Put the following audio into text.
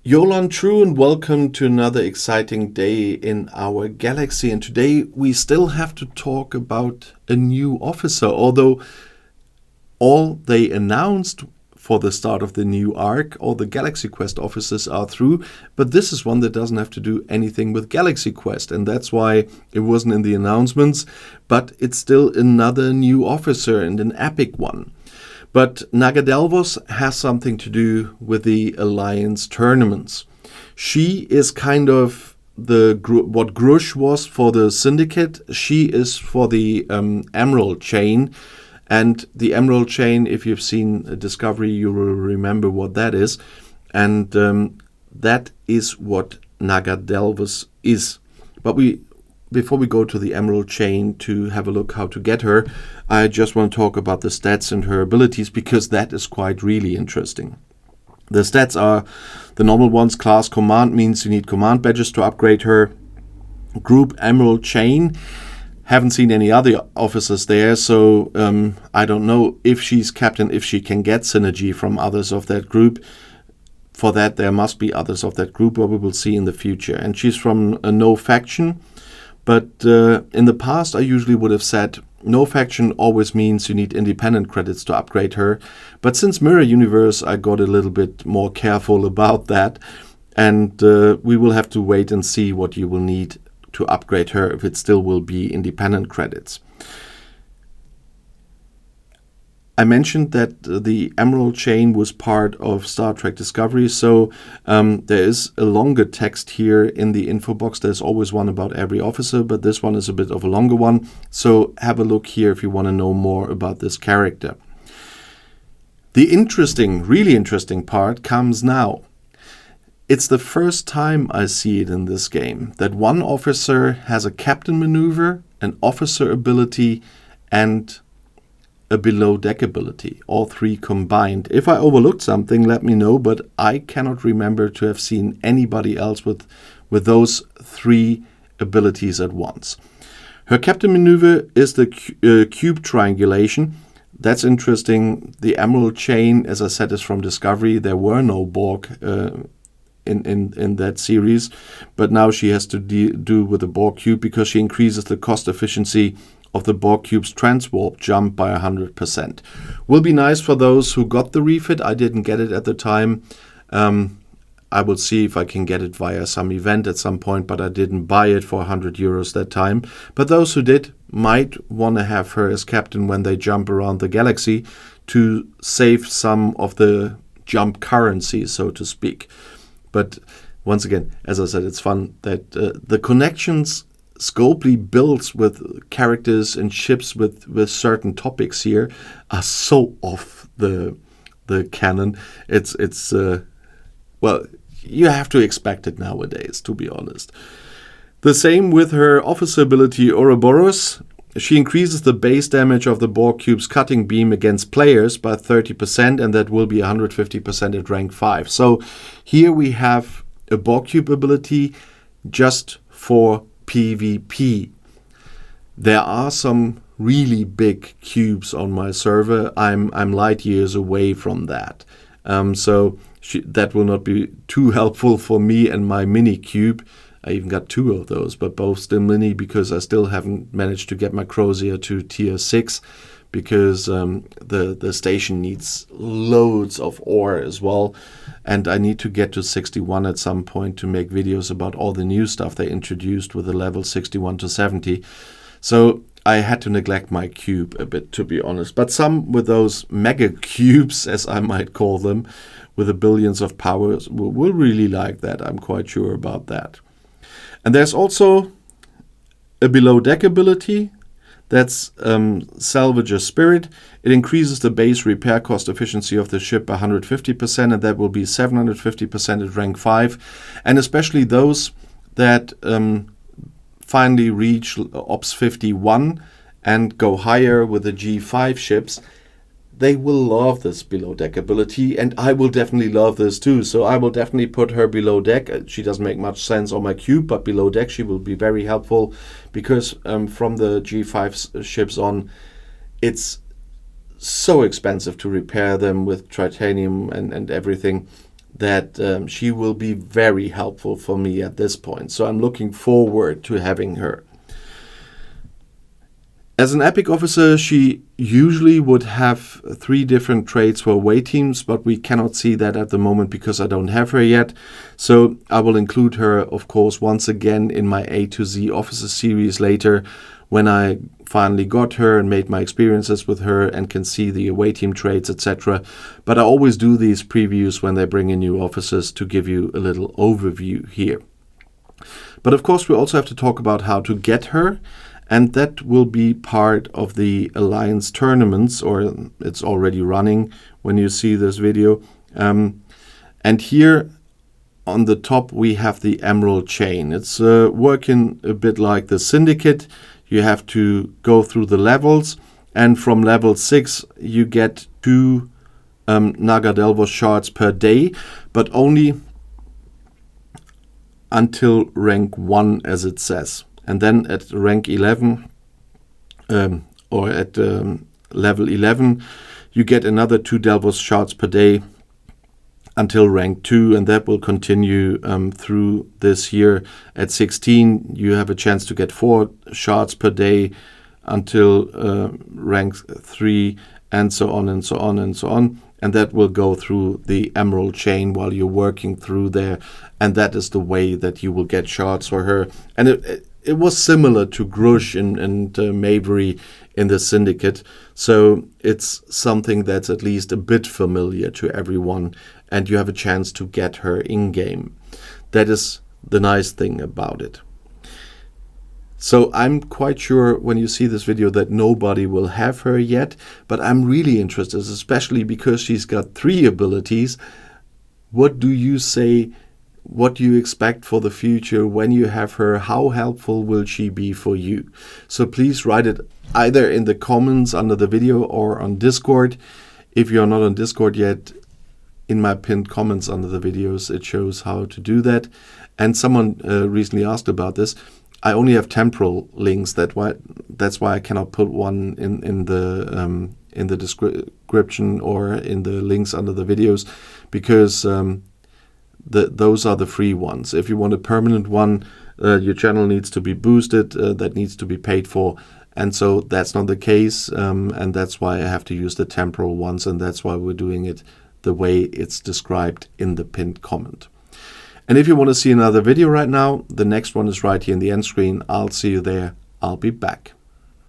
Yolan True and welcome to another exciting day in our galaxy. And today we still have to talk about a new officer, although all they announced for the start of the new arc, all the Galaxy Quest officers are through, but this is one that doesn't have to do anything with Galaxy Quest, and that's why it wasn't in the announcements, but it's still another new officer and an epic one. But Naga Delvos has something to do with the Alliance tournaments. She is kind of what Grush was for the Syndicate. She is for the Emerald Chain. And the Emerald Chain, if you've seen Discovery, you will remember what that is. And that is what Naga Delvos is. But before we go to the Emerald Chain to have a look how to get her, I just want to talk about the stats and her abilities, because that is quite really interesting. The stats are the normal ones. Class Command means you need command badges to upgrade her. Group Emerald Chain. Haven't seen any other officers there, so I don't know if she's captain, if she can get synergy from others of that group. For that, there must be others of that group, but we will see in the future. And she's from a no faction. But in the past, I usually would have said no faction always means you need independent credits to upgrade her. But since Mirror Universe, I got a little bit more careful about that. And we will have to wait and see what you will need to upgrade her, if it still will be independent credits. I mentioned that the Emerald Chain was part of Star Trek Discovery, so there is a longer text here in the info box. There's always one about every officer, but this one is a bit of a longer one, so have a look here if you want to know more about this character. The really interesting part comes now. It's the first time I see it in this game, that one officer has a captain maneuver, an officer ability, and a below deck ability, all three combined. If I overlooked something, let me know, but I cannot remember to have seen anybody else with those three abilities at once. Her captain maneuver is the cube triangulation. That's interesting. The Emerald Chain, as I said, is from Discovery. There were no Borg in that series, but now she has to do with the Borg cube, because she increases the cost efficiency of the Borg cube's transwarp jump by 100%. Will be nice for those who got the refit. I didn't get it at the time. I will see if I can get it via some event at some point, but I didn't buy it for 100 euros that time. But those who did might want to have her as captain when they jump around the galaxy to save some of the jump currency, so to speak. But once again, as I said, it's fun that the connections Scopely builds with characters and ships with certain topics here are so off the canon. It's well, you have to expect it nowadays, to be honest. The same with her officer ability Ouroboros. She increases the base damage of the Borg cube's cutting beam against players by 30%, and that will be 150% at rank 5. So here we have a Borg cube ability just for PvP. There are some really big cubes on my server. I'm light years away from that. So that will not be too helpful for me and my mini cube. I even got 2 of those, but both still mini, because I still haven't managed to get my Crozier to tier 6, because the station needs loads of ore as well. And I need to get to 61 at some point to make videos about all the new stuff they introduced with the level 61 to 70. So I had to neglect my cube a bit, to be honest. But some with those mega cubes, as I might call them, with the billions of powers, will really like that. I'm quite sure about that. And there's also a below deck ability. That's Salvager Spirit. It increases the base repair cost efficiency of the ship by 150%, and that will be 750% at rank 5. And especially those that finally reach Ops 51 and go higher with the G5 ships, they will love this below deck ability, and I will definitely love this too. So I will definitely put her below deck. She doesn't make much sense on my cube, but below deck she will be very helpful, because from the G5 ships on, it's so expensive to repair them with titanium and everything, that she will be very helpful for me at this point. So I'm looking forward to having her. As an epic officer, she usually would have 3 different traits for away teams, but we cannot see that at the moment because I don't have her yet. So I will include her, of course, once again in my A to Z officer series later, when I finally got her and made my experiences with her and can see the away team traits, etc. But I always do these previews when they bring in new officers to give you a little overview here. But of course, we also have to talk about how to get her. And that will be part of the Alliance tournaments, or it's already running when you see this video. And here on the top, we have the Emerald Chain. It's working a bit like the Syndicate. You have to go through the levels. And from level 6, you get 2 Naga Delvos shards per day, but only until rank 1, as it says. And then at rank 11, or at level 11, you get another 2 Delvos shards per day until rank 2, and that will continue through this year. At 16, you have a chance to get 4 shards per day until rank 3, and so on and so on and so on. And that will go through the Emerald Chain while you're working through there. And that is the way that you will get shards for her. And it was similar to Grush and Mavery in the Syndicate. So it's something that's at least a bit familiar to everyone. And you have a chance to get her in-game. That is the nice thing about it. So I'm quite sure when you see this video that nobody will have her yet, but I'm really interested, especially because she's got 3 abilities. What do you say? What do you expect for the future when you have her? How helpful will she be for you? So please write it either in the comments under the video or on Discord. If you're not on Discord yet, in my pinned comments under the videos, it shows how to do that. And someone recently asked about this. I only have temporal links. That's why I cannot put one in the description or in the links under the videos, because those are the free ones. If you want a permanent one, your channel needs to be boosted. That needs to be paid for, and so that's not the case. And that's why I have to use the temporal ones, and that's why we're doing it the way it's described in the pinned comment. And if you want to see another video right now, the next one is right here in the end screen. I'll see you there. I'll be back.